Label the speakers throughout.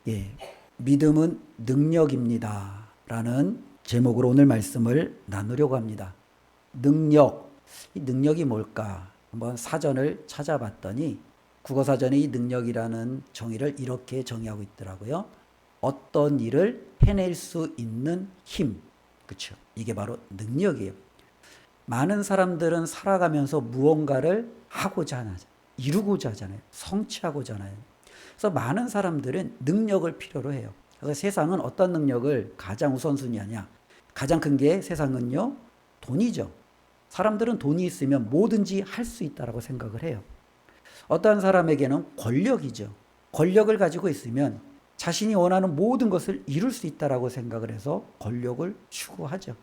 Speaker 1: 예, 믿음은 능력입니다. 라는 제목으로 오늘 말씀을 나누려고 합니다. 능력, 이 능력이 뭘까? 한번 사전을 찾아봤더니 국어사전에 이 능력이라는 정의를 이렇게 정의하고 있더라고요. 어떤 일을 해낼 수 있는 힘. 그렇죠? 이게 바로 능력이에요. 많은 사람들은 살아가면서 무언가를 하고자 하잖아요. 이루고자 하잖아요. 성취하고자 하잖아요. 그래서 많은 사람들은 능력을 필요로 해요. 그래서 세상은 어떤 능력을 가장 우선순위하냐? 가장 큰 게 세상은요, 돈이죠. 사람들은 돈이 있으면 뭐든지 할 수 있다라고 생각을 해요. 어떠한 사람에게는 권력이죠. 권력을 가지고 있으면 자신이 원하는 모든 것을 이룰 수 있다라고 생각을 해서 권력을 추구하죠.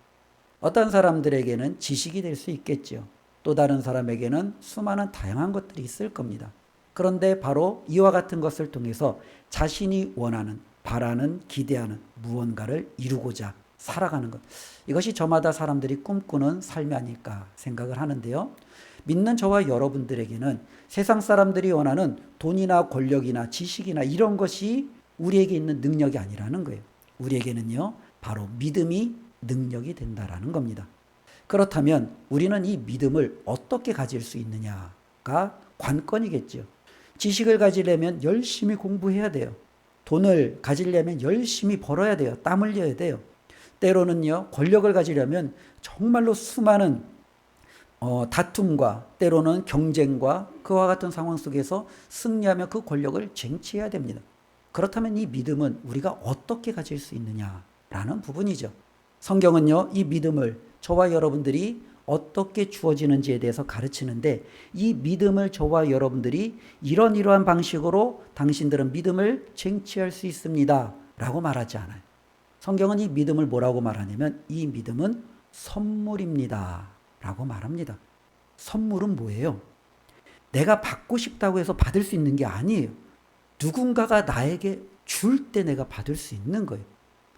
Speaker 1: 어떤 사람들에게는 지식이 될 수 있겠죠. 또 다른 사람에게는 수많은 다양한 것들이 있을 겁니다. 그런데 바로 이와 같은 것을 통해서 자신이 원하는, 바라는, 기대하는 무언가를 이루고자 살아가는 것. 이것이 저마다 사람들이 꿈꾸는 삶이 아닐까 생각을 하는데요. 믿는 저와 여러분들에게는 세상 사람들이 원하는 돈이나 권력이나 지식이나 이런 것이 우리에게 있는 능력이 아니라는 거예요. 우리에게는요, 바로 믿음이 능력이 된다라는 겁니다. 그렇다면 우리는 이 믿음을 어떻게 가질 수 있느냐가 관건이겠죠. 지식을 가지려면 열심히 공부해야 돼요. 돈을 가지려면 열심히 벌어야 돼요. 땀 흘려야 돼요. 때로는요, 권력을 가지려면 정말로 수많은 다툼과 때로는 경쟁과 그와 같은 상황 속에서 승리하며 그 권력을 쟁취해야 됩니다. 그렇다면 이 믿음은 우리가 어떻게 가질 수 있느냐라는 부분이죠. 성경은요, 이 믿음을 저와 여러분들이 어떻게 주어지는지에 대해서 가르치는데, 이 믿음을 저와 여러분들이 이러한 방식으로 당신들은 믿음을 쟁취할 수 있습니다 라고 말하지 않아요. 성경은 이 믿음을 뭐라고 말하냐면, 이 믿음은 선물입니다 라고 말합니다. 선물은 뭐예요? 내가 받고 싶다고 해서 받을 수 있는 게 아니에요. 누군가가 나에게 줄 때 내가 받을 수 있는 거예요.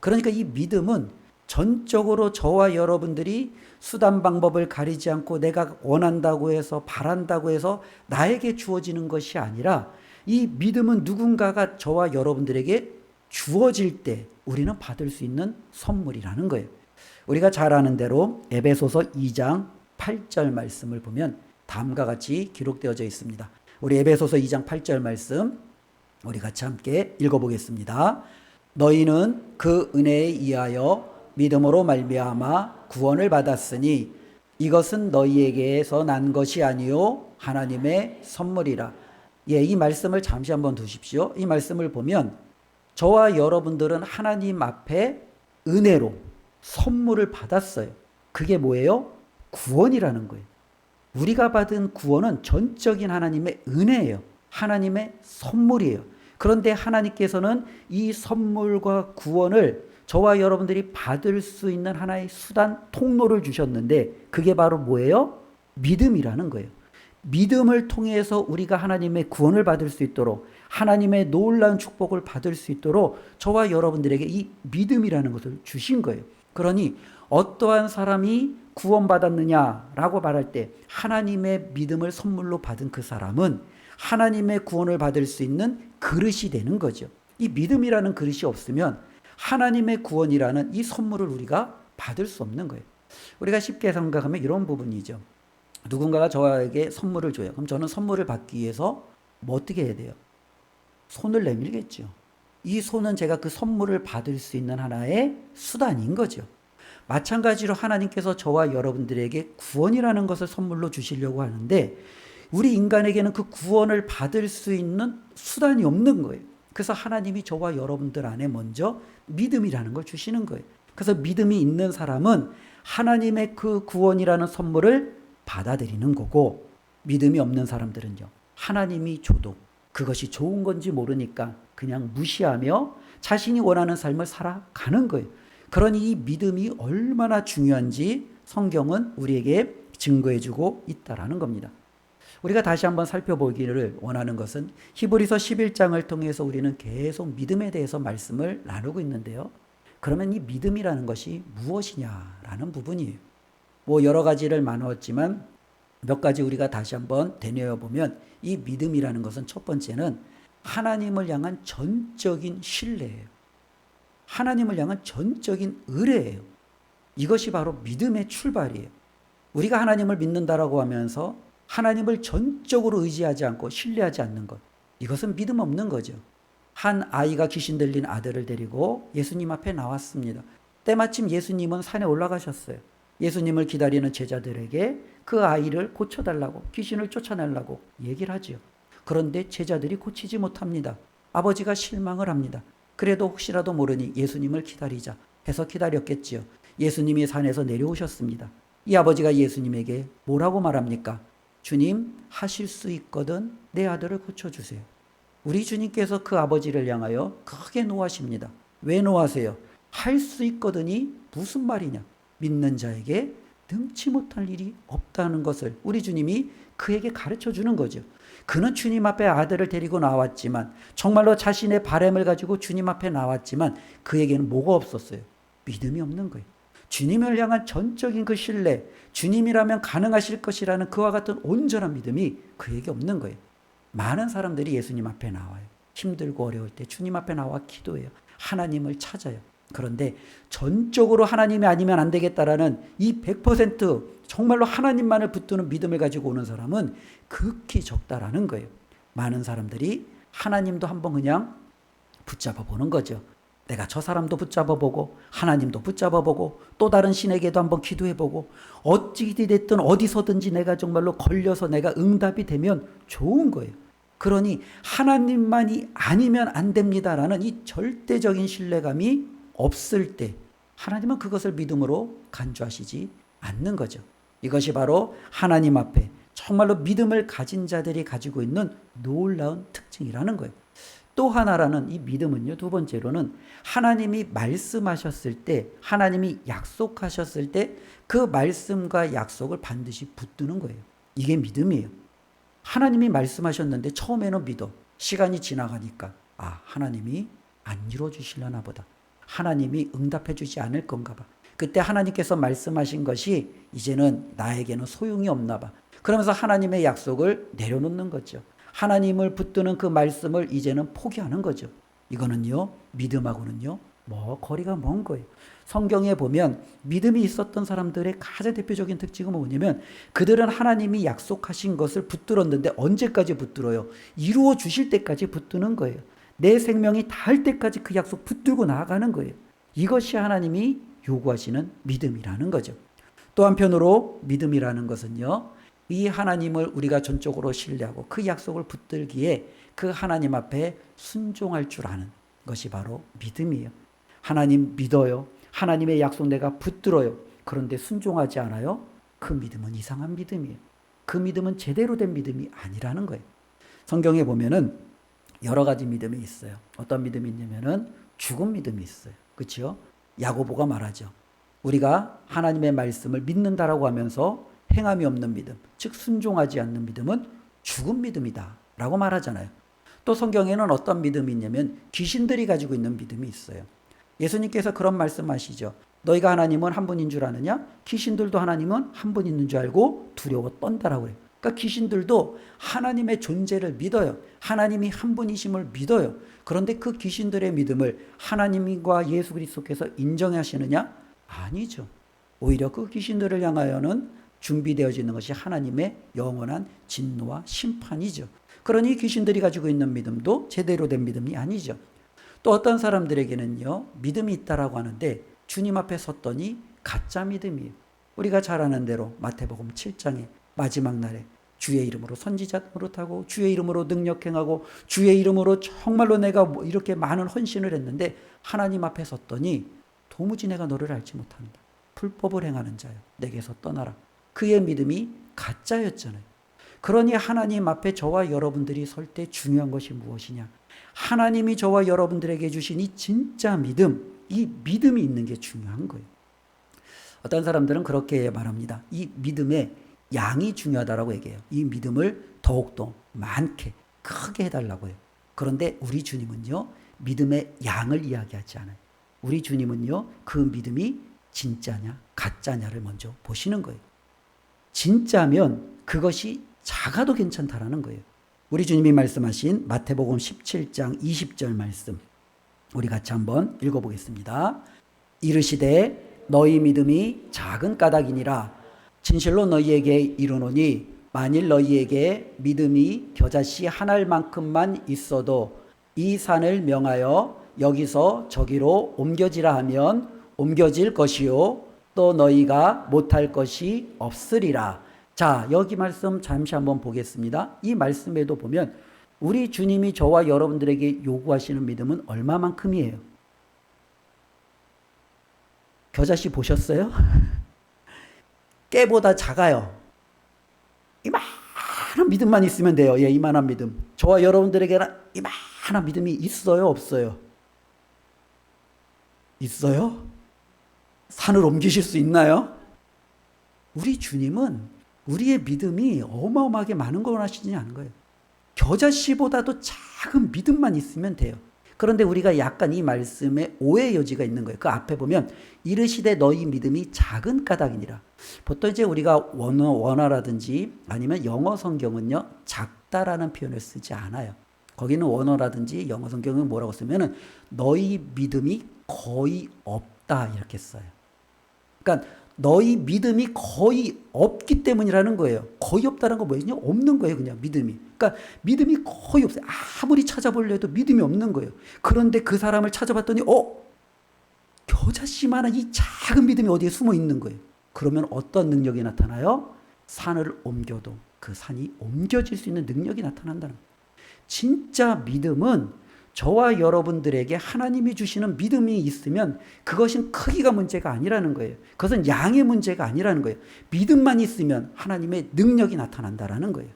Speaker 1: 그러니까 이 믿음은 전적으로 저와 여러분들이 수단 방법을 가리지 않고 내가 원한다고 해서 바란다고 해서 나에게 주어지는 것이 아니라, 이 믿음은 누군가가 저와 여러분들에게 주어질 때 우리는 받을 수 있는 선물이라는 거예요. 우리가 잘 아는 대로 에베소서 2장 8절 말씀을 보면 다음과 같이 기록되어져 있습니다. 우리 에베소서 2장 8절 말씀 우리 같이 함께 읽어보겠습니다. 너희는 그 은혜에 의하여 믿음으로 말미암아 구원을 받았으니 이것은 너희에게서 난 것이 아니요 하나님의 선물이라. 예, 이 말씀을 잠시 한번 두십시오. 이 말씀을 보면 저와 여러분들은 하나님 앞에 은혜로 선물을 받았어요. 그게 뭐예요? 구원이라는 거예요. 우리가 받은 구원은 전적인 하나님의 은혜예요. 하나님의 선물이에요. 그런데 하나님께서는 이 선물과 구원을 저와 여러분들이 받을 수 있는 하나의 수단, 통로를 주셨는데, 그게 바로 뭐예요? 믿음이라는 거예요. 믿음을 통해서 우리가 하나님의 구원을 받을 수 있도록, 하나님의 놀라운 축복을 받을 수 있도록 저와 여러분들에게 이 믿음이라는 것을 주신 거예요. 그러니 어떠한 사람이 구원받았느냐라고 말할 때 하나님의 믿음을 선물로 받은 그 사람은 하나님의 구원을 받을 수 있는 그릇이 되는 거죠. 이 믿음이라는 그릇이 없으면 하나님의 구원이라는 이 선물을 우리가 받을 수 없는 거예요. 우리가 쉽게 생각하면 이런 부분이죠. 누군가가 저에게 선물을 줘요. 그럼 저는 선물을 받기 위해서 뭐 어떻게 해야 돼요? 손을 내밀겠죠. 이 손은 제가 그 선물을 받을 수 있는 하나의 수단인 거죠. 마찬가지로 하나님께서 저와 여러분들에게 구원이라는 것을 선물로 주시려고 하는데, 우리 인간에게는 그 구원을 받을 수 있는 수단이 없는 거예요. 그래서 하나님이 저와 여러분들 안에 먼저 믿음이라는 걸 주시는 거예요. 그래서 믿음이 있는 사람은 하나님의 그 구원이라는 선물을 받아들이는 거고, 믿음이 없는 사람들은요, 하나님이 줘도 그것이 좋은 건지 모르니까 그냥 무시하며 자신이 원하는 삶을 살아가는 거예요. 그러니 이 믿음이 얼마나 중요한지 성경은 우리에게 증거해주고 있다라는 겁니다. 우리가 다시 한번 살펴보기를 원하는 것은 히브리서 11장을 통해서 우리는 계속 믿음에 대해서 말씀을 나누고 있는데요. 그러면 이 믿음이라는 것이 무엇이냐라는 부분이에요. 뭐 여러 가지를 나누었지만 몇 가지 우리가 다시 한번 되뇌어 보면, 이 믿음이라는 것은 첫 번째는 하나님을 향한 전적인 신뢰예요. 하나님을 향한 전적인 의뢰예요. 이것이 바로 믿음의 출발이에요. 우리가 하나님을 믿는다라고 하면서 하나님을 전적으로 의지하지 않고 신뢰하지 않는 것, 이것은 믿음 없는 거죠. 한 아이가 귀신 들린 아들을 데리고 예수님 앞에 나왔습니다. 때마침 예수님은 산에 올라가셨어요. 예수님을 기다리는 제자들에게 그 아이를 고쳐달라고, 귀신을 쫓아내려고 얘기를 하죠. 그런데 제자들이 고치지 못합니다. 아버지가 실망을 합니다. 그래도 혹시라도 모르니 예수님을 기다리자 해서 기다렸겠지요. 예수님이 산에서 내려오셨습니다. 이 아버지가 예수님에게 뭐라고 말합니까? 주님, 하실 수 있거든 내 아들을 고쳐주세요. 우리 주님께서 그 아버지를 향하여 크게 노하십니다. 왜 노하세요? 할 수 있거든이 무슨 말이냐? 믿는 자에게 능치 못할 일이 없다는 것을 우리 주님이 그에게 가르쳐 주는 거죠. 그는 주님 앞에 아들을 데리고 나왔지만, 정말로 자신의 바램을 가지고 주님 앞에 나왔지만 그에게는 뭐가 없었어요? 믿음이 없는 거예요. 주님을 향한 전적인 그 신뢰, 주님이라면 가능하실 것이라는 그와 같은 온전한 믿음이 그에게 없는 거예요. 많은 사람들이 예수님 앞에 나와요. 힘들고 어려울 때 주님 앞에 나와 기도해요. 하나님을 찾아요. 그런데 전적으로 하나님이 아니면 안 되겠다라는 이 100% 정말로 하나님만을 붙드는 믿음을 가지고 오는 사람은 극히 적다라는 거예요. 많은 사람들이 하나님도 한번 그냥 붙잡아 보는 거죠. 내가 저 사람도 붙잡아 보고 하나님도 붙잡아 보고 또 다른 신에게도 한번 기도해 보고 어찌 됐든 어디서든지 내가 정말로 걸려서 내가 응답이 되면 좋은 거예요. 그러니 하나님만이 아니면 안 됩니다라는 이 절대적인 신뢰감이 없을 때 하나님은 그것을 믿음으로 간주하시지 않는 거죠. 이것이 바로 하나님 앞에 정말로 믿음을 가진 자들이 가지고 있는 놀라운 특징이라는 거예요. 또 하나라는 이 믿음은요, 두 번째로는 하나님이 말씀하셨을 때, 하나님이 약속하셨을 때 그 말씀과 약속을 반드시 붙드는 거예요. 이게 믿음이에요. 하나님이 말씀하셨는데 처음에는 믿어. 시간이 지나가니까 하나님이 안 이루어주시려나 보다. 하나님이 응답해 주지 않을 건가 봐. 그때 하나님께서 말씀하신 것이 이제는 나에게는 소용이 없나 봐. 그러면서 하나님의 약속을 내려놓는 거죠. 하나님을 붙드는 그 말씀을 이제는 포기하는 거죠. 이거는요, 믿음하고는요, 거리가 먼 거예요. 성경에 보면 믿음이 있었던 사람들의 가장 대표적인 특징은 뭐냐면 그들은 하나님이 약속하신 것을 붙들었는데 언제까지 붙들어요? 이루어 주실 때까지 붙드는 거예요. 내 생명이 닿을 때까지 그 약속 붙들고 나아가는 거예요. 이것이 하나님이 요구하시는 믿음이라는 거죠. 또 한편으로 믿음이라는 것은요, 이 하나님을 우리가 전적으로 신뢰하고 그 약속을 붙들기에 그 하나님 앞에 순종할 줄 아는 것이 바로 믿음이에요. 하나님 믿어요. 하나님의 약속 내가 붙들어요. 그런데 순종하지 않아요? 그 믿음은 이상한 믿음이에요. 그 믿음은 제대로 된 믿음이 아니라는 거예요. 성경에 보면은 여러 가지 믿음이 있어요. 어떤 믿음이 있냐면은 죽은 믿음이 있어요. 그렇죠? 야고보가 말하죠. 우리가 하나님의 말씀을 믿는다라고 하면서 행함이 없는 믿음, 즉 순종하지 않는 믿음은 죽은 믿음이다 라고 말하잖아요. 또 성경에는 어떤 믿음이 있냐면 귀신들이 가지고 있는 믿음이 있어요. 예수님께서 그런 말씀하시죠. 너희가 하나님은 한 분인 줄 아느냐? 귀신들도 하나님은 한 분 있는 줄 알고 두려워 떤다라고 그래요. 그러니까 귀신들도 하나님의 존재를 믿어요. 하나님이 한 분이심을 믿어요. 그런데 그 귀신들의 믿음을 하나님과 예수 그리스도께서 인정하시느냐? 아니죠. 오히려 그 귀신들을 향하여는 준비되어져 있는 것이 하나님의 영원한 진노와 심판이죠. 그러니 귀신들이 가지고 있는 믿음도 제대로 된 믿음이 아니죠. 또 어떤 사람들에게는요, 믿음이 있다라고 하는데 주님 앞에 섰더니 가짜 믿음이에요. 우리가 잘 아는 대로 마태복음 7장에 마지막 날에 주의 이름으로 선지자 노릇하고 주의 이름으로 능력 행하고 주의 이름으로 정말로 내가 이렇게 많은 헌신을 했는데 하나님 앞에 섰더니 도무지 내가 너를 알지 못한다. 불법을 행하는 자여 내게서 떠나라. 그의 믿음이 가짜였잖아요. 그러니 하나님 앞에 저와 여러분들이 설 때 중요한 것이 무엇이냐? 하나님이 저와 여러분들에게 주신 이 진짜 믿음, 이 믿음이 있는 게 중요한 거예요. 어떤 사람들은 그렇게 말합니다. 이 믿음의 양이 중요하다라고 얘기해요. 이 믿음을 더욱더 많게, 크게 해달라고 해요. 그런데 우리 주님은요, 믿음의 양을 이야기하지 않아요. 우리 주님은요, 그 믿음이 진짜냐, 가짜냐를 먼저 보시는 거예요. 진짜면 그것이 작아도 괜찮다라는 거예요. 우리 주님이 말씀하신 마태복음 17장 20절 말씀 우리 같이 한번 읽어보겠습니다. 이르시되 너희 믿음이 작은 까닭이니라. 진실로 너희에게 이르노니 만일 너희에게 믿음이 겨자씨 한 알만큼만 있어도 이 산을 명하여 여기서 저기로 옮겨지라 하면 옮겨질 것이요 또 너희가 못할 것이 없으리라. 자, 여기 말씀 잠시 한번 보겠습니다. 이 말씀에도 보면 우리 주님이 저와 여러분들에게 요구하시는 믿음은 얼마만큼이에요? 겨자씨 보셨어요? 깨보다 작아요. 이만한 믿음만 있으면 돼요. 예, 이만한 믿음. 저와 여러분들에게는 이만한 믿음이 있어요, 없어요? 있어요? 산을 옮기실 수 있나요? 우리 주님은 우리의 믿음이 어마어마하게 많은 걸 원하시지 않은 거예요. 겨자씨보다도 작은 믿음만 있으면 돼요. 그런데 우리가 약간 이 말씀에 오해의 여지가 있는 거예요. 그 앞에 보면 이르시되 너희 믿음이 작은 까닭이니라. 보통 이제 우리가 원어라든지 아니면 영어 성경은요 작다라는 표현을 쓰지 않아요. 거기는 원어라든지 영어 성경은 뭐라고 쓰면은 너희 믿음이 거의 없다 이렇게 써요. 그러니까 너희 믿음이 거의 없기 때문이라는 거예요. 거의 없다는 건 뭐예요? 없는 거예요. 그냥 믿음이. 그러니까 믿음이 거의 없어요. 아무리 찾아보려 해도 믿음이 없는 거예요. 그런데 그 사람을 찾아봤더니 겨자씨만한 이 작은 믿음이 어디에 숨어 있는 거예요. 그러면 어떤 능력이 나타나요? 산을 옮겨도 그 산이 옮겨질 수 있는 능력이 나타난다는 거예요. 진짜 믿음은 저와 여러분들에게 하나님이 주시는 믿음이 있으면 그것은 크기가 문제가 아니라는 거예요. 그것은 양의 문제가 아니라는 거예요. 믿음만 있으면 하나님의 능력이 나타난다는 거예요.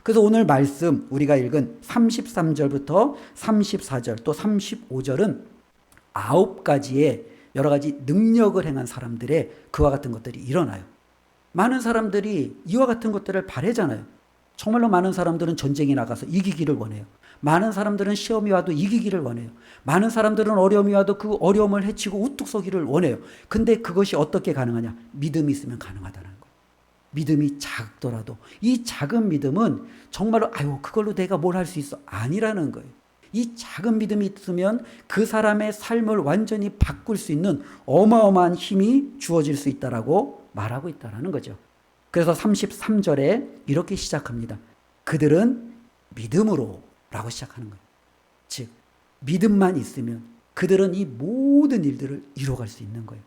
Speaker 1: 그래서 오늘 말씀 우리가 읽은 33절부터 34절 또 35절은 9가지의 여러 가지 능력을 행한 사람들의 그와 같은 것들이 일어나요. 많은 사람들이 이와 같은 것들을 바라잖아요. 정말로 많은 사람들은 전쟁에 나가서 이기기를 원해요. 많은 사람들은 시험이 와도 이기기를 원해요. 많은 사람들은 어려움이 와도 그 어려움을 헤치고 우뚝 서기를 원해요. 근데 그것이 어떻게 가능하냐? 믿음이 있으면 가능하다는 거예요. 믿음이 작더라도 이 작은 믿음은 정말로 그걸로 내가 뭘 할 수 있어? 아니라는 거예요. 이 작은 믿음이 있으면 그 사람의 삶을 완전히 바꿀 수 있는 어마어마한 힘이 주어질 수 있다라고 말하고 있다라는 거죠. 그래서 33절에 이렇게 시작합니다. 그들은 믿음으로 라고 시작하는 거예요. 즉 믿음만 있으면 그들은 이 모든 일들을 이뤄갈 수 있는 거예요.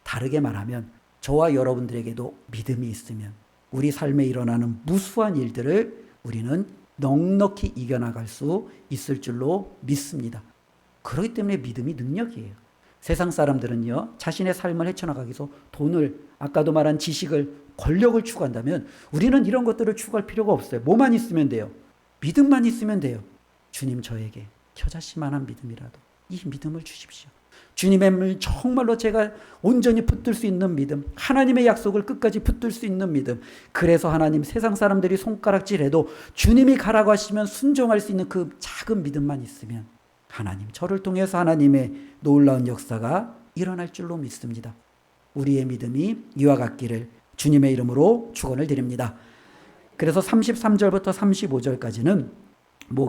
Speaker 1: 다르게 말하면 저와 여러분들에게도 믿음이 있으면 우리 삶에 일어나는 무수한 일들을 우리는 넉넉히 이겨나갈 수 있을 줄로 믿습니다. 그렇기 때문에 믿음이 능력이에요. 세상 사람들은요 자신의 삶을 헤쳐나가기 위해서 돈을 아까도 말한 지식을 권력을 추구한다면 우리는 이런 것들을 추구할 필요가 없어요. 뭐만 있으면 돼요? 믿음만 있으면 돼요. 주님 저에게 겨자씨만한 믿음이라도 이 믿음을 주십시오. 주님의 물 정말로 제가 온전히 붙들 수 있는 믿음, 하나님의 약속을 끝까지 붙들 수 있는 믿음. 그래서 하나님 세상 사람들이 손가락질해도 주님이 가라고 하시면 순종할 수 있는 그 작은 믿음만 있으면 하나님 저를 통해서 하나님의 놀라운 역사가 일어날 줄로 믿습니다. 우리의 믿음이 이와 같기를 주님의 이름으로 축원을 드립니다. 그래서 33절부터 35절까지는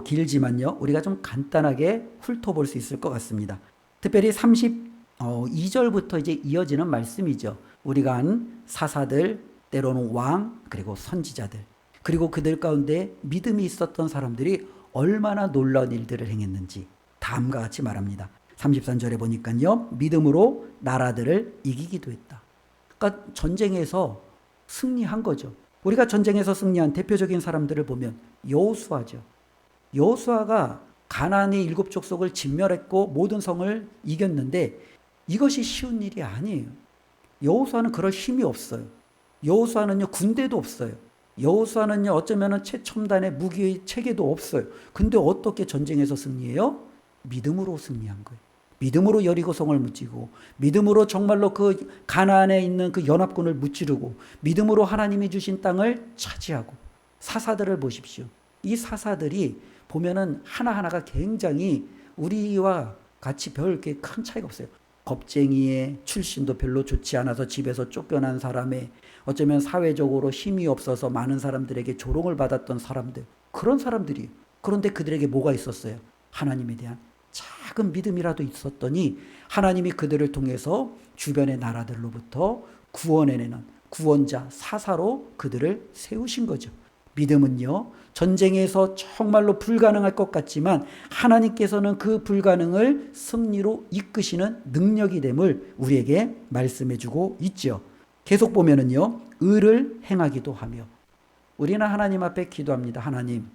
Speaker 1: 길지만요. 우리가 좀 간단하게 훑어볼 수 있을 것 같습니다. 특별히 32절부터 이제 이어지는 말씀이죠. 우리가 한 사사들, 때로는 왕, 그리고 선지자들, 그리고 그들 가운데 믿음이 있었던 사람들이 얼마나 놀라운 일들을 행했는지 다음과 같이 말합니다. 33절에 보니까요. 믿음으로 나라들을 이기기도 했다. 그러니까 전쟁에서 승리한 거죠. 우리가 전쟁에서 승리한 대표적인 사람들을 보면 여호수아죠. 여호수아가 가나안의 7 족속을 진멸했고 모든 성을 이겼는데 이것이 쉬운 일이 아니에요. 여호수아는 그럴 힘이 없어요. 여호수아는요 군대도 없어요. 여호수아는요 어쩌면은 최첨단의 무기의 체계도 없어요. 근데 어떻게 전쟁에서 승리해요? 믿음으로 승리한 거예요. 믿음으로 여리고성을 무찌고 믿음으로 정말로 그 가나안에 있는 그 연합군을 무찌르고 믿음으로 하나님이 주신 땅을 차지하고 사사들을 보십시오. 이 사사들이 보면은 하나하나가 굉장히 우리와 같이 별 게 큰 차이가 없어요. 겁쟁이의 출신도 별로 좋지 않아서 집에서 쫓겨난 사람의 어쩌면 사회적으로 힘이 없어서 많은 사람들에게 조롱을 받았던 사람들 그런 사람들이에요. 그런데 그들에게 뭐가 있었어요? 하나님에 대한 작은 믿음이라도 있었더니 하나님이 그들을 통해서 주변의 나라들로부터 구원해내는 구원자, 사사로 그들을 세우신 거죠. 믿음은요, 전쟁에서 정말로 불가능할 것 같지만 하나님께서는 그 불가능을 승리로 이끄시는 능력이 됨을 우리에게 말씀해 주고 있죠. 계속 보면은요, 의를 행하기도 하며, 우리는 하나님 앞에 기도합니다. 하나님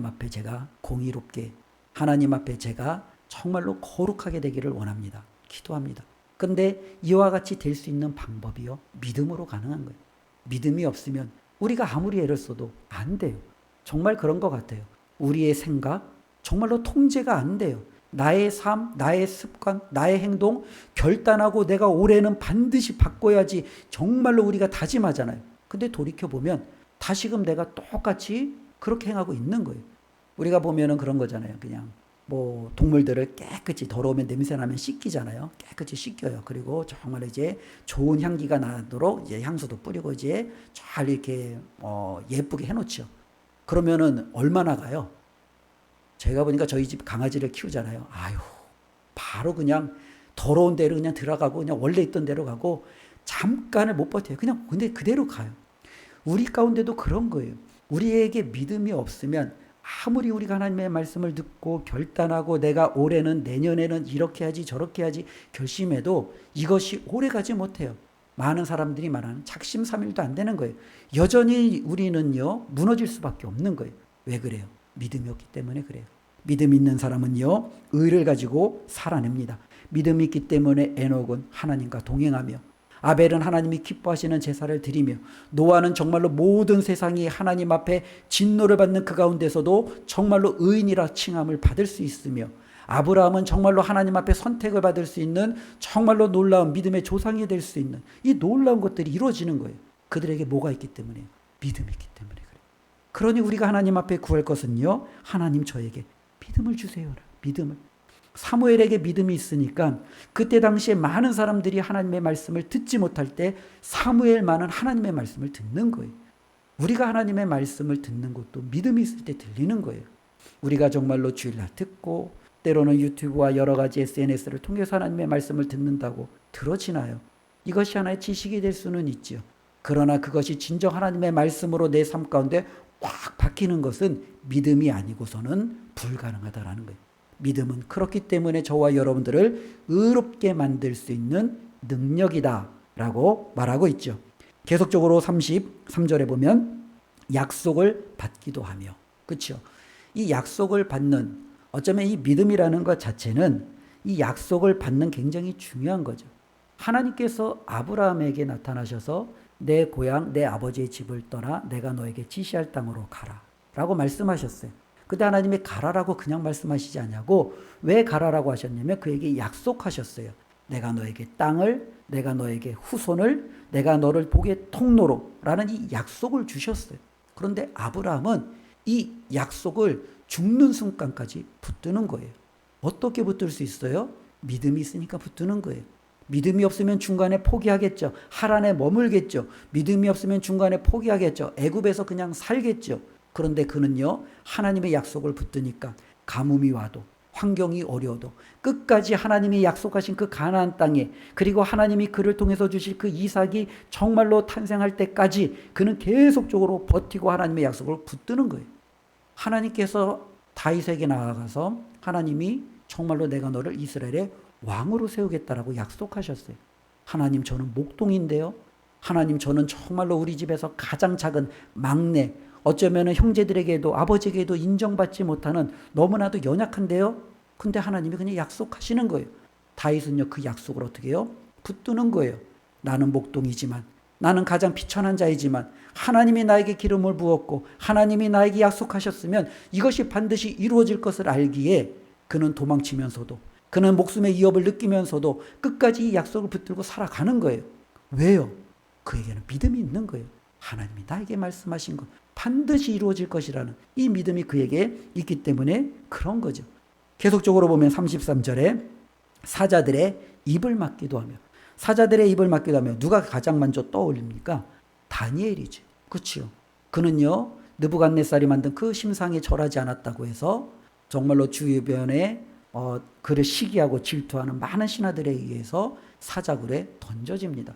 Speaker 1: 앞에 제가 공의롭게, 하나님 앞에 제가 정말로 거룩하게 되기를 원합니다. 기도합니다. 근데 이와 같이 될 수 있는 방법이요, 믿음으로 가능한 거예요. 믿음이 없으면 우리가 아무리 애를 써도 안 돼요. 정말 그런 것 같아요. 우리의 생각, 정말로 통제가 안 돼요. 나의 삶, 나의 습관, 나의 행동 결단하고 내가 올해는 반드시 바꿔야지 정말로 우리가 다짐하잖아요. 근데 돌이켜보면 다시금 내가 똑같이 그렇게 행하고 있는 거예요. 우리가 보면은 그런 거잖아요. 그냥 뭐 동물들을 깨끗이 더러우면 냄새나면 씻기잖아요. 깨끗이 씻겨요. 그리고 정말 이제 좋은 향기가 나도록 이제 향수도 뿌리고 이제 잘 이렇게 예쁘게 해놓죠. 그러면은 얼마나 가요? 제가 보니까 저희 집 강아지를 키우잖아요. 아유, 바로 그냥 더러운 데로 그냥 들어가고 그냥 원래 있던 데로 가고 잠깐을 못 버텨요. 그냥 근데 그대로 가요. 우리 가운데도 그런 거예요. 우리에게 믿음이 없으면 아무리 우리가 하나님의 말씀을 듣고 결단하고 내가 올해는 내년에는 이렇게 하지 저렇게 하지 결심해도 이것이 오래 가지 못해요. 많은 사람들이 말하는 작심삼일도 안 되는 거예요. 여전히 우리는요, 무너질 수밖에 없는 거예요. 왜 그래요? 믿음이 없기 때문에 그래요. 믿음 있는 사람은요, 의를 가지고 살아냅니다. 믿음이 있기 때문에 에녹은 하나님과 동행하며, 아벨은 하나님이 기뻐하시는 제사를 드리며, 노아는 정말로 모든 세상이 하나님 앞에 진노를 받는 그 가운데서도 정말로 의인이라 칭함을 받을 수 있으며, 아브라함은 정말로 하나님 앞에 선택을 받을 수 있는 정말로 놀라운 믿음의 조상이 될 수 있는 이 놀라운 것들이 이루어지는 거예요. 그들에게 뭐가 있기 때문에? 믿음이 있기 때문에 그래요. 그러니 우리가 하나님 앞에 구할 것은요, 하나님 저에게 믿음을 주세요. 믿음을. 사무엘에게 믿음이 있으니까 그때 당시에 많은 사람들이 하나님의 말씀을 듣지 못할 때 사무엘만은 하나님의 말씀을 듣는 거예요. 우리가 하나님의 말씀을 듣는 것도 믿음이 있을 때 들리는 거예요. 우리가 정말로 주일날 듣고 때로는 유튜브와 여러 가지 SNS를 통해서 하나님의 말씀을 듣는다고 들어지나요? 이것이 하나의 지식이 될 수는 있죠. 그러나 그것이 진정 하나님의 말씀으로 내 삶 가운데 확 박히는 것은 믿음이 아니고서는 불가능하다라는 거예요. 믿음은 그렇기 때문에 저와 여러분들을 의롭게 만들 수 있는 능력이다 라고 말하고 있죠. 계속적으로 33절에 보면 약속을 받기도 하며, 그렇죠? 이 약속을 받는, 어쩌면 이 믿음이라는 것 자체는 이 약속을 받는 굉장히 중요한 거죠. 하나님께서 아브라함에게 나타나셔서 내 고향 내 아버지의 집을 떠나 내가 너에게 지시할 땅으로 가라 라고 말씀하셨어요. 근데 하나님이 가라라고 그냥 말씀하시지 않냐고, 왜 가라라고 하셨냐면 그에게 약속하셨어요. 내가 너에게 땅을, 내가 너에게 후손을, 내가 너를 복의 통로로 라는 이 약속을 주셨어요. 그런데 아브라함은 이 약속을 죽는 순간까지 붙드는 거예요. 어떻게 붙들 수 있어요? 믿음이 있으니까 붙드는 거예요. 믿음이 없으면 중간에 포기하겠죠. 하란에 머물겠죠. 믿음이 없으면 중간에 포기하겠죠. 애굽에서 그냥 살겠죠. 그런데 그는요, 하나님의 약속을 붙드니까 가뭄이 와도 환경이 어려워도 끝까지 하나님이 약속하신 그 가나안 땅에, 그리고 하나님이 그를 통해서 주실 그 이삭이 정말로 탄생할 때까지 그는 계속적으로 버티고 하나님의 약속을 붙드는 거예요. 하나님께서 다윗에게 나아가서 하나님이 정말로 내가 너를 이스라엘의 왕으로 세우겠다라고 약속하셨어요. 하나님, 저는 목동인데요. 하나님, 저는 정말로 우리 집에서 가장 작은 막내, 어쩌면 형제들에게도 아버지에게도 인정받지 못하는 너무나도 연약한데요. 근데 하나님이 그냥 약속하시는 거예요. 다윗은요, 그 약속을 어떻게 해요? 붙드는 거예요. 나는 목동이지만, 나는 가장 비천한 자이지만 하나님이 나에게 기름을 부었고 하나님이 나에게 약속하셨으면 이것이 반드시 이루어질 것을 알기에 그는 도망치면서도, 그는 목숨의 위협을 느끼면서도 끝까지 이 약속을 붙들고 살아가는 거예요. 왜요? 그에게는 믿음이 있는 거예요. 하나님이 나에게 말씀하신 것 반드시 이루어질 것이라는 이 믿음이 그에게 있기 때문에 그런 거죠. 계속적으로 보면 33절에 사자들의 입을 막기도 하며, 사자들의 입을 막기도 하며, 누가 가장 먼저 떠올립니까? 다니엘이죠. 그렇죠. 그는요, 느부갓네살이 만든 그 심상에 절하지 않았다고 해서 정말로 주변에 그를 시기하고 질투하는 많은 신하들에 의해서 사자굴에 던져집니다.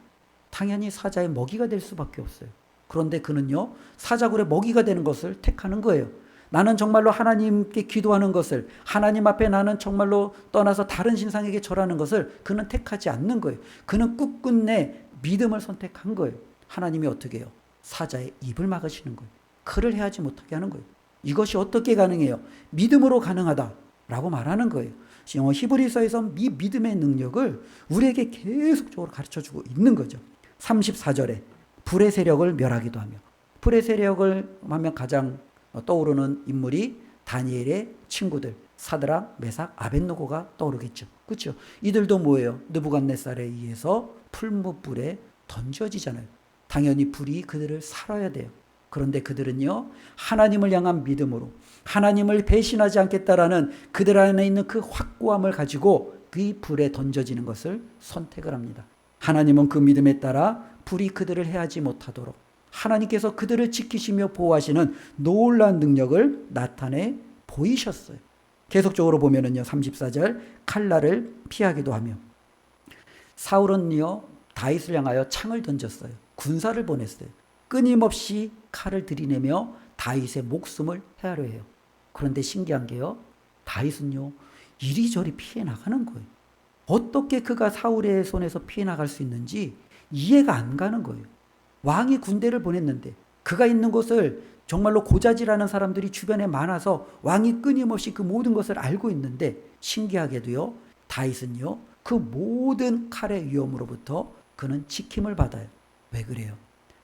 Speaker 1: 당연히 사자의 먹이가 될 수밖에 없어요. 그런데 그는요, 사자굴의 먹이가 되는 것을 택하는 거예요. 나는 정말로 하나님께 기도하는 것을, 하나님 앞에 나는 정말로 떠나서 다른 신상에게 절하는 것을 그는 택하지 않는 거예요. 그는 끝끝내 믿음을 선택한 거예요. 하나님이 어떻게 해요? 사자의 입을 막으시는 거예요. 그를 해하지 못하게 하는 거예요. 이것이 어떻게 가능해요? 믿음으로 가능하다라고 말하는 거예요. 히브리서에서 이 믿음의 능력을 우리에게 계속적으로 가르쳐주고 있는 거죠. 34절에 불의 세력을 멸하기도 하며, 불의 세력을 하면 가장 떠오르는 인물이 다니엘의 친구들 사드락, 메삭, 아벳느고가 떠오르겠죠. 그렇죠? 이들도 뭐예요? 느부갓네살에 의해서 풀무불에 던져지잖아요. 당연히 불이 그들을 살아야 돼요. 그런데 그들은요, 하나님을 향한 믿음으로 하나님을 배신하지 않겠다라는 그들 안에 있는 그 확고함을 가지고 그 불에 던져지는 것을 선택을 합니다. 하나님은 그 믿음에 따라 불이 그들을 해하지 못하도록 하나님께서 그들을 지키시며 보호하시는 놀라운 능력을 나타내 보이셨어요. 계속적으로 보면은요, 34절 칼날을 피하기도 하며, 사울은요 다윗을 향하여 창을 던졌어요. 군사를 보냈어요. 끊임없이 칼을 들이내며 다윗의 목숨을 해하려 해요. 그런데 신기한 게요, 다윗은요 이리저리 피해 나가는 거예요. 어떻게 그가 사울의 손에서 피해 나갈 수 있는지 이해가 안 가는 거예요. 왕이 군대를 보냈는데 그가 있는 곳을 정말로 고자질하는 사람들이 주변에 많아서 왕이 끊임없이 그 모든 것을 알고 있는데, 신기하게도요 다윗은요 그 모든 칼의 위험으로부터 그는 지킴을 받아요. 왜 그래요?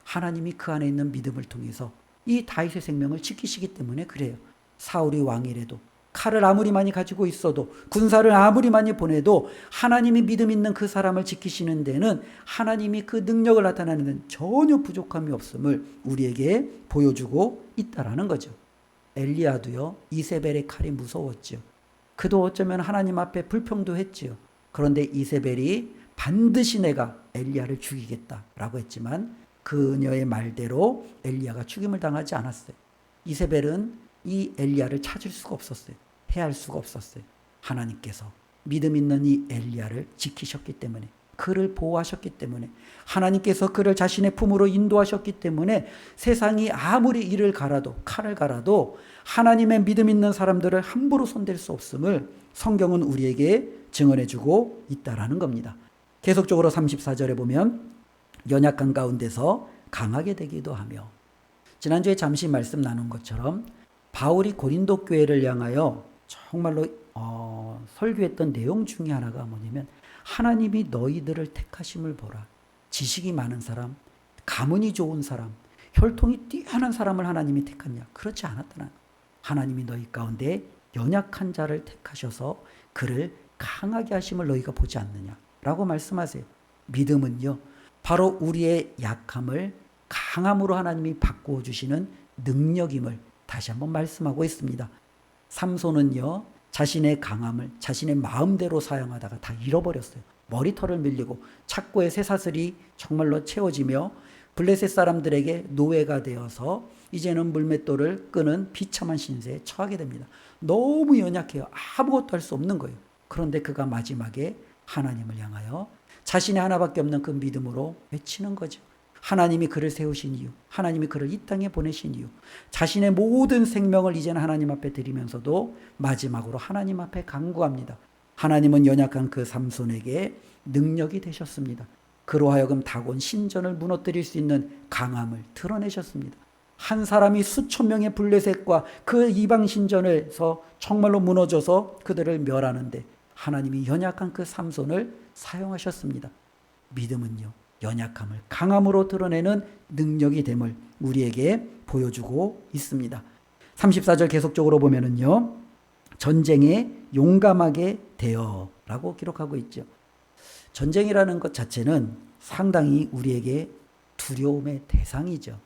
Speaker 1: 하나님이 그 안에 있는 믿음을 통해서 이 다윗의 생명을 지키시기 때문에 그래요. 사울이 왕이라도 칼을 아무리 많이 가지고 있어도 군사를 아무리 많이 보내도 하나님이 믿음 있는 그 사람을 지키시는 데는 하나님이 그 능력을 나타내는 데는 전혀 부족함이 없음을 우리에게 보여주고 있다라는 거죠. 엘리야도요 이세벨의 칼이 무서웠죠. 그도 어쩌면 하나님 앞에 불평도 했지요. 그런데 이세벨이 반드시 내가 엘리야를 죽이겠다라고 했지만 그녀의 말대로 엘리야가 죽임을 당하지 않았어요. 이세벨은 이 엘리야를 찾을 수가 없었어요. 해할 수가 없었어요. 하나님께서 믿음 있는 이 엘리야를 지키셨기 때문에, 그를 보호하셨기 때문에, 하나님께서 그를 자신의 품으로 인도하셨기 때문에 세상이 아무리 이를 갈아도 칼을 갈아도 하나님의 믿음 있는 사람들을 함부로 손댈 수 없음을 성경은 우리에게 증언해주고 있다라는 겁니다. 계속적으로 34절에 보면 연약한 가운데서 강하게 되기도 하며, 지난주에 잠시 말씀 나눈 것처럼 바울이 고린도 교회를 향하여 정말로 설교했던 내용 중에 하나가 뭐냐면, 하나님이 너희들을 택하심을 보라. 지식이 많은 사람, 가문이 좋은 사람, 혈통이 뛰어난 사람을 하나님이 택하냐? 그렇지 않았다는, 하나님이 너희 가운데 연약한 자를 택하셔서 그를 강하게 하심을 너희가 보지 않느냐라고 말씀하세요. 믿음은요 바로 우리의 약함을 강함으로 하나님이 바꾸어 주시는 능력임을 다시 한번 말씀하고 있습니다. 삼손은요 자신의 강함을 자신의 마음대로 사용하다가 다 잃어버렸어요. 머리털을 밀리고 착고의 쇠사슬이 정말로 채워지며 블레셋 사람들에게 노예가 되어서 이제는 물맷돌을 끄는 비참한 신세에 처하게 됩니다. 너무 연약해요. 아무것도 할 수 없는 거예요. 그런데 그가 마지막에 하나님을 향하여 자신의 하나밖에 없는 그 믿음으로 외치는 거죠. 하나님이 그를 세우신 이유, 하나님이 그를 이 땅에 보내신 이유, 자신의 모든 생명을 이제는 하나님 앞에 드리면서도 마지막으로 하나님 앞에 간구합니다. 하나님은 연약한 그 삼손에게 능력이 되셨습니다. 그로 하여금 다곤 신전을 무너뜨릴 수 있는 강함을 드러내셨습니다. 한 사람이 수천 명의 블레셋과 그 이방 신전에서 정말로 무너져서 그들을 멸하는데 하나님이 연약한 그 삼손을 사용하셨습니다. 믿음은요 연약함을 강함으로 드러내는 능력이 됨을 우리에게 보여주고 있습니다. 34절 계속적으로 보면은요 전쟁에 용감하게 되어 라고 기록하고 있죠. 전쟁이라는 것 자체는 상당히 우리에게 두려움의 대상이죠.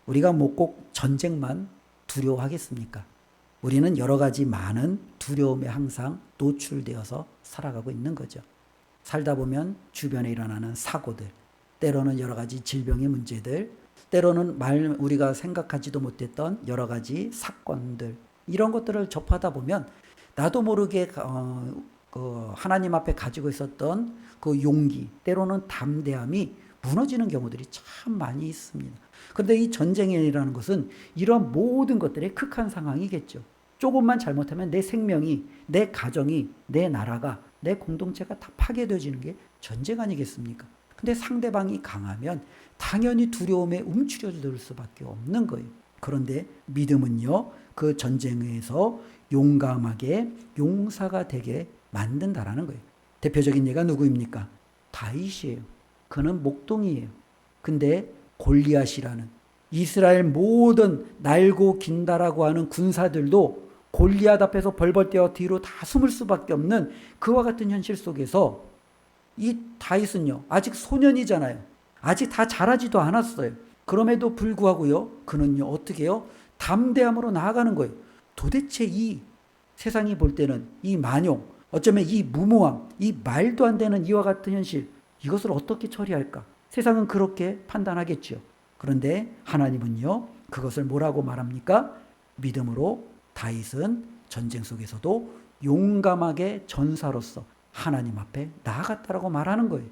Speaker 1: 우리가 뭐 꼭 전쟁만 두려워하겠습니까? 우리는 여러 가지 많은 두려움에 항상 노출되어서 살아가고 있는 거죠. 살다 보면 주변에 일어나는 사고들, 때로는 여러 가지 질병의 문제들, 때로는 우리가 생각하지도 못했던 여러 가지 사건들, 이런 것들을 접하다 보면 나도 모르게 그 하나님 앞에 가지고 있었던 그 용기, 때로는 담대함이 무너지는 경우들이 참 많이 있습니다. 그런데 이 전쟁이라는 것은 이런 모든 것들의 극한 상황이겠죠. 조금만 잘못하면 내 생명이, 내 가정이, 내 나라가, 내 공동체가 다 파괴되어지는 게 전쟁 아니겠습니까? 근데 상대방이 강하면 당연히 두려움에 움츠려들 수밖에 없는 거예요. 그런데 믿음은요, 그 전쟁에서 용감하게 용사가 되게 만든다라는 거예요. 대표적인 예가 누구입니까? 다윗이에요. 그는 목동이에요. 근데 골리앗이라는 이스라엘 모든 날고 긴다라고 하는 군사들도 골리앗 앞에서 벌벌 떼어 뒤로 다 숨을 수밖에 없는 그와 같은 현실 속에서 이 다윗은요, 아직 소년이잖아요. 아직 다 자라지도 않았어요. 그럼에도 불구하고요, 그는요, 어떻게 해요? 담대함으로 나아가는 거예요. 도대체 이 세상이 볼 때는 이 만용, 어쩌면 이 무모함, 이 말도 안 되는 이와 같은 현실, 이것을 어떻게 처리할까? 세상은 그렇게 판단하겠죠. 그런데 하나님은요, 그것을 뭐라고 말합니까? 믿음으로 다윗은 전쟁 속에서도 용감하게 전사로서 하나님 앞에 나아갔다라고 말하는 거예요.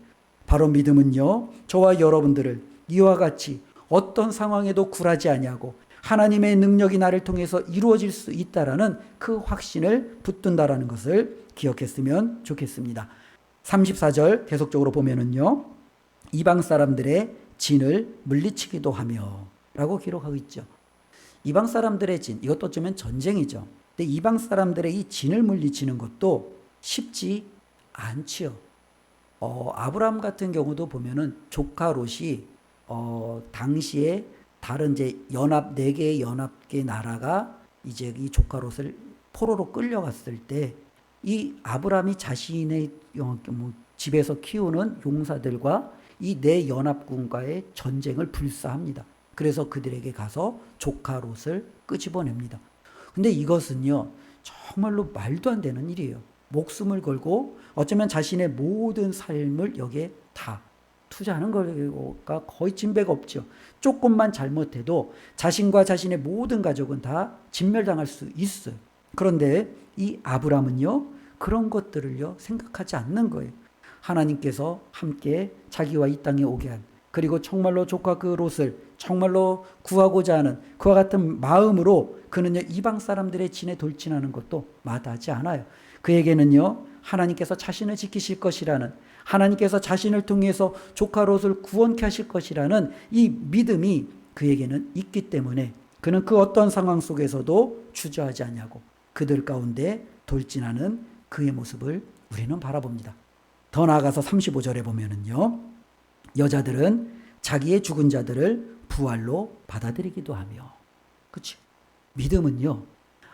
Speaker 1: 바로 믿음은요, 저와 여러분들을 이와 같이 어떤 상황에도 굴하지 아니하고 하나님의 능력이 나를 통해서 이루어질 수 있다라는 그 확신을 붙든다라는 것을 기억했으면 좋겠습니다. 34절 계속적으로 보면은요, 이방 사람들의 진을 물리치기도 하며 라고 기록하고 있죠. 이방 사람들의 진, 이것도 어쩌면 전쟁이죠. 근데 이방 사람들의 이 진을 물리치는 것도 쉽지 않지요. 아브라함 같은 경우도 보면은 조카 롯이 당시에 다른 이제 연합 4개의 연합계 나라가 이제 이 조카 롯을 포로로 끌려갔을 때 이 아브라함이 자신의 집에서 키우는 용사들과 이 4연합군과의 전쟁을 불사합니다. 그래서 그들에게 가서 조카 롯을 끄집어냅니다. 근데 이것은요, 정말로 말도 안 되는 일이에요. 목숨을 걸고 어쩌면 자신의 모든 삶을 여기에 다 투자하는 거가 거의 진배가 없죠. 조금만 잘못해도 자신과 자신의 모든 가족은 다 진멸당할 수 있어요. 그런데 이 아브라함은요, 그런 것들을요, 생각하지 않는 거예요. 하나님께서 함께 자기와 이 땅에 오게 한, 그리고 정말로 조카 그 롯을 정말로 구하고자 하는 그와 같은 마음으로 그는요, 이방 사람들의 진에 돌진하는 것도 마다하지 않아요. 그에게는요, 하나님께서 자신을 지키실 것이라는, 하나님께서 자신을 통해서 조카 롯을 구원케 하실 것이라는 이 믿음이 그에게는 있기 때문에 그는 그 어떤 상황 속에서도 주저하지 않냐고 그들 가운데 돌진하는 그의 모습을 우리는 바라봅니다. 더 나아가서 35절에 보면은요, 여자들은 자기의 죽은 자들을 부활로 받아들이기도 하며, 그치? 믿음은요,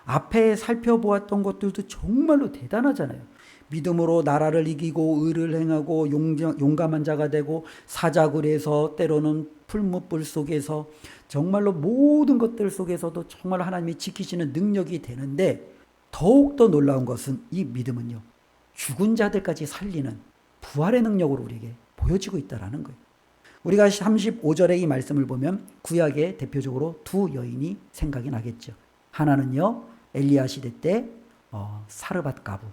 Speaker 1: 앞에 살펴보았던 것들도 정말로 대단하잖아요. 믿음으로 나라를 이기고 의를 행하고 용감한 자가 되고 사자굴에서 때로는 풀무불 속에서 정말로 모든 것들 속에서도 정말 하나님이 지키시는 능력이 되는데, 더욱더 놀라운 것은 이 믿음은요, 죽은 자들까지 살리는 부활의 능력으로 우리에게 보여지고 있다는 거예요. 우리가 35절의 이 말씀을 보면 구약에 대표적으로 2 여인이 생각이 나겠죠. 하나는요, 엘리야 시대 때 사르밧 가부,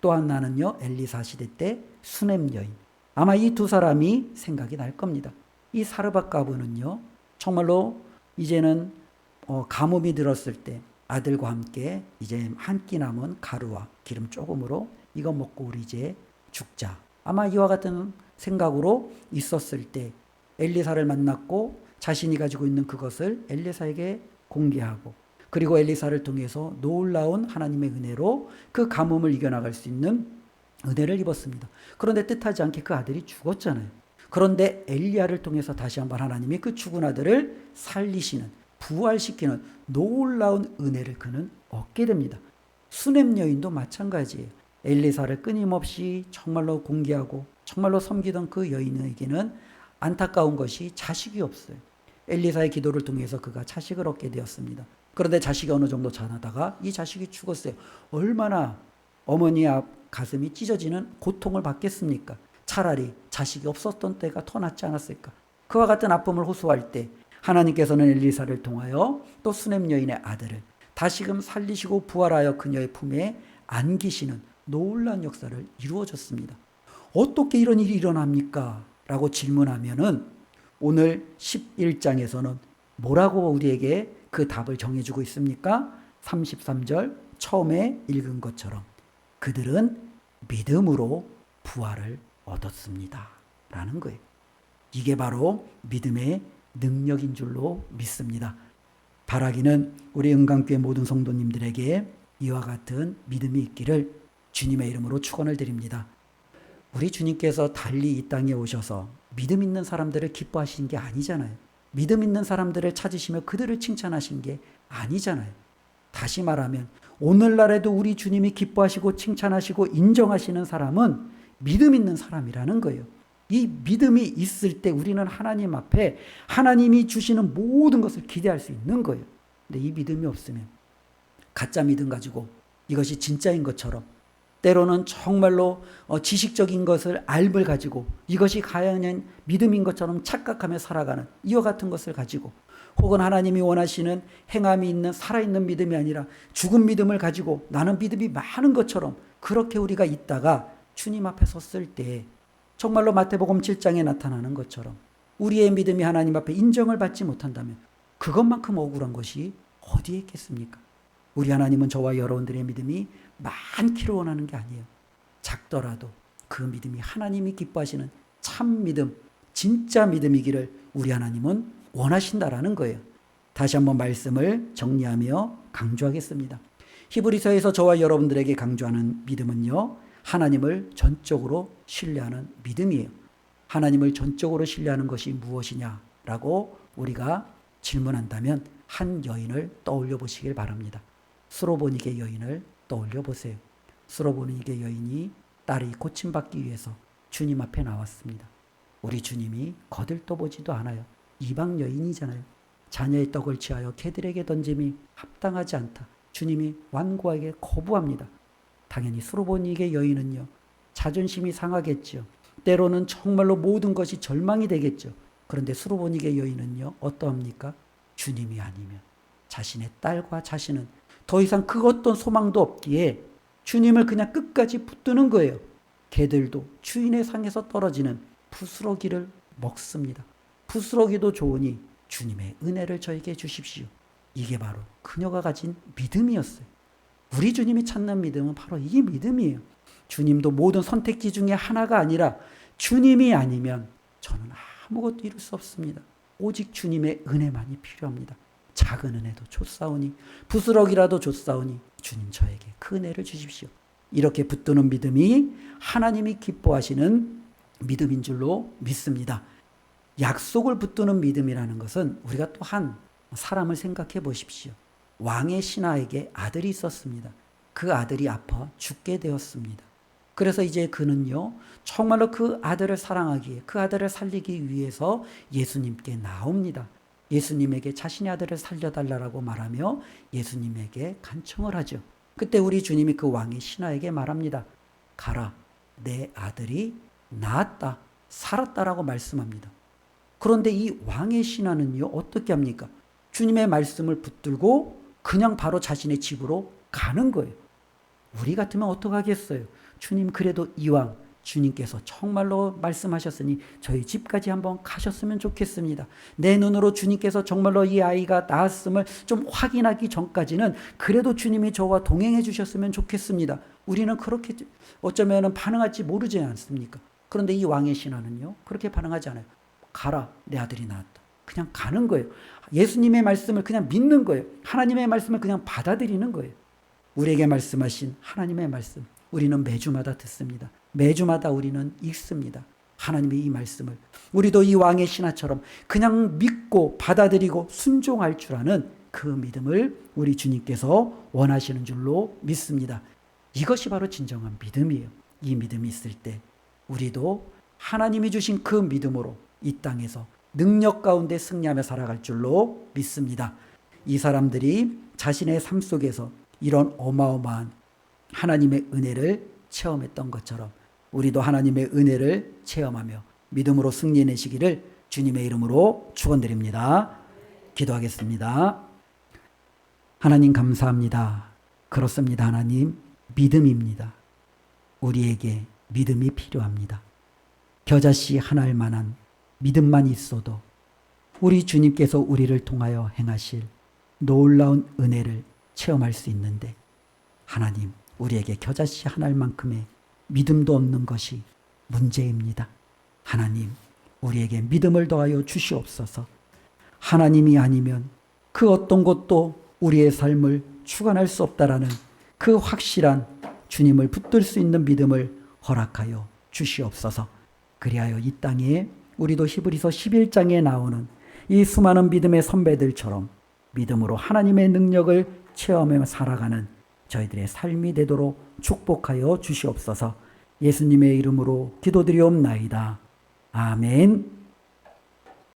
Speaker 1: 또 하나는요, 엘리사 시대 때 수넴 여인. 아마 이 2 사람이 생각이 날 겁니다. 이 사르밧 가부는요, 정말로 이제는 가뭄이 들었을 때 아들과 함께 이제 한 끼 남은 가루와 기름 조금으로 이거 먹고 우리 이제 죽자. 아마 이와 같은 생각으로 있었을 때 엘리사를 만났고 자신이 가지고 있는 그것을 엘리사에게 공개하고, 그리고 엘리사를 통해서 놀라운 하나님의 은혜로 그 가뭄을 이겨나갈 수 있는 은혜를 입었습니다. 그런데 뜻하지 않게 그 아들이 죽었잖아요. 그런데 엘리야를 통해서 다시 한번 하나님이 그 죽은 아들을 살리시는, 부활시키는 놀라운 은혜를 그는 얻게 됩니다. 수넴 여인도 마찬가지예요. 엘리사를 끊임없이 정말로 공개하고 정말로 섬기던 그 여인에게는 안타까운 것이 자식이 없어요. 엘리사의 기도를 통해서 그가 자식을 얻게 되었습니다. 그런데 자식이 어느 정도 자라다가 이 자식이 죽었어요. 얼마나 어머니의 가슴이 찢어지는 고통을 받겠습니까? 차라리 자식이 없었던 때가 더 낫지 않았을까? 그와 같은 아픔을 호소할 때 하나님께서는 엘리사를 통하여 또 수넴 여인의 아들을 다시금 살리시고 부활하여 그녀의 품에 안기시는 놀라운 역사를 이루어졌습니다. 어떻게 이런 일이 일어납니까? 라고 질문하면은 오늘 11장에서는 뭐라고 우리에게 그 답을 정해주고 있습니까? 33절 처음에 읽은 것처럼 그들은 믿음으로 부활을 얻었습니다. 라는 거예요. 이게 바로 믿음의 능력인 줄로 믿습니다. 바라기는 우리 은강교회 모든 성도님들에게 이와 같은 믿음이 있기를 주님의 이름으로 축원을 드립니다. 우리 주님께서 달리 이 땅에 오셔서 믿음 있는 사람들을 기뻐하신 게 아니잖아요. 믿음 있는 사람들을 찾으시며 그들을 칭찬하신 게 아니잖아요. 다시 말하면 오늘날에도 우리 주님이 기뻐하시고 칭찬하시고 인정하시는 사람은 믿음 있는 사람이라는 거예요. 이 믿음이 있을 때 우리는 하나님 앞에 하나님이 주시는 모든 것을 기대할 수 있는 거예요. 근데 이 믿음이 없으면 가짜 믿음 가지고 이것이 진짜인 것처럼 때로는 정말로 지식적인 것을 알을 가지고 이것이 과연 믿음인 것처럼 착각하며 살아가는 이와 같은 것을 가지고 혹은 하나님이 원하시는 행함이 있는 살아있는 믿음이 아니라 죽은 믿음을 가지고 나는 믿음이 많은 것처럼 그렇게 우리가 있다가 주님 앞에 섰을 때 정말로 마태복음 7장에 나타나는 것처럼 우리의 믿음이 하나님 앞에 인정을 받지 못한다면 그것만큼 억울한 것이 어디에 있겠습니까? 우리 하나님은 저와 여러분들의 믿음이 많기를 원하는 게 아니에요. 작더라도 그 믿음이 하나님이 기뻐하시는 참 믿음, 진짜 믿음이기를 우리 하나님은 원하신다라는 거예요. 다시 한번 말씀을 정리하며 강조하겠습니다. 히브리서에서 저와 여러분들에게 강조하는 믿음은요, 하나님을 전적으로 신뢰하는 믿음이에요. 하나님을 전적으로 신뢰하는 것이 무엇이냐라고 우리가 질문한다면 한 여인을 떠올려 보시길 바랍니다. 수로보니게 여인을 떠올려 보세요. 수로보니게 여인이 딸이 고침받기 위해서 주님 앞에 나왔습니다. 우리 주님이 거들떠보지도 않아요. 이방 여인이잖아요. 자녀의 떡을 취하여 개들에게 던짐이 합당하지 않다. 주님이 완고하게 거부합니다. 당연히 수로보니게 여인은요, 자존심이 상하겠죠. 때로는 정말로 모든 것이 절망이 되겠죠. 그런데 수로보니게 여인은요, 어떠합니까? 주님이 아니면 자신의 딸과 자신은 더 이상 그 어떤 소망도 없기에 주님을 그냥 끝까지 붙드는 거예요. 개들도 주인의 상에서 떨어지는 부스러기를 먹습니다. 부스러기도 좋으니 주님의 은혜를 저에게 주십시오. 이게 바로 그녀가 가진 믿음이었어요. 우리 주님이 찾는 믿음은 바로 이 믿음이에요. 주님도 모든 선택지 중에 하나가 아니라 주님이 아니면 저는 아무것도 이룰 수 없습니다. 오직 주님의 은혜만이 필요합니다. 작은 은혜도 줬사오니 부스러기라도 줬사오니 주님 저에게 그 은혜를 주십시오. 이렇게 붙드는 믿음이 하나님이 기뻐하시는 믿음인 줄로 믿습니다. 약속을 붙드는 믿음이라는 것은 우리가 또한 사람을 생각해 보십시오. 왕의 신하에게 아들이 있었습니다. 그 아들이 아파 죽게 되었습니다. 그래서 이제 그는요, 정말로 그 아들을 사랑하기에 그 아들을 살리기 위해서 예수님께 나옵니다. 예수님에게 자신의 아들을 살려달라고 말하며 예수님에게 간청을 하죠. 그때 우리 주님이 그 왕의 신하에게 말합니다. 가라, 내 아들이 나았다, 살았다라고 말씀합니다. 그런데 이 왕의 신하는요, 어떻게 합니까? 주님의 말씀을 붙들고 그냥 바로 자신의 집으로 가는 거예요. 우리 같으면 어떡하겠어요? 주님, 그래도 이왕 주님께서 정말로 말씀하셨으니 저희 집까지 한번 가셨으면 좋겠습니다. 내 눈으로 주님께서 정말로 이 아이가 나았음을 좀 확인하기 전까지는 그래도 주님이 저와 동행해 주셨으면 좋겠습니다. 우리는 그렇게 어쩌면 반응할지 모르지 않습니까? 그런데 이 왕의 신하는요, 그렇게 반응하지 않아요. 가라, 내 아들이 나았다. 그냥 가는 거예요. 예수님의 말씀을 그냥 믿는 거예요. 하나님의 말씀을 그냥 받아들이는 거예요. 우리에게 말씀하신 하나님의 말씀, 우리는 매주마다 듣습니다. 매주마다 우리는 읽습니다. 하나님의 이 말씀을 우리도 이 왕의 신하처럼 그냥 믿고 받아들이고 순종할 줄 아는 그 믿음을 우리 주님께서 원하시는 줄로 믿습니다. 이것이 바로 진정한 믿음이에요. 이 믿음이 있을 때 우리도 하나님이 주신 그 믿음으로 이 땅에서 능력 가운데 승리하며 살아갈 줄로 믿습니다. 이 사람들이 자신의 삶 속에서 이런 어마어마한 하나님의 은혜를 체험했던 것처럼 우리도 하나님의 은혜를 체험하며 믿음으로 승리해내시기를 주님의 이름으로 축원드립니다. 기도하겠습니다. 하나님 감사합니다. 그렇습니다. 하나님, 믿음입니다. 우리에게 믿음이 필요합니다. 겨자씨 하나일 만한 믿음만 있어도 우리 주님께서 우리를 통하여 행하실 놀라운 은혜를 체험할 수 있는데, 하나님, 우리에게 겨자씨 하나만큼의 믿음도 없는 것이 문제입니다. 하나님, 우리에게 믿음을 더하여 주시옵소서. 하나님이 아니면 그 어떤 것도 우리의 삶을 주관할 수 없다라는 그 확실한 주님을 붙들 수 있는 믿음을 허락하여 주시옵소서. 그리하여 이 땅에 우리도 히브리서 11장에 나오는 이 수많은 믿음의 선배들처럼 믿음으로 하나님의 능력을 체험하며 살아가는 저희들의 삶이 되도록 축복하여 주시옵소서. 예수님의 이름으로 기도드리옵나이다. 아멘.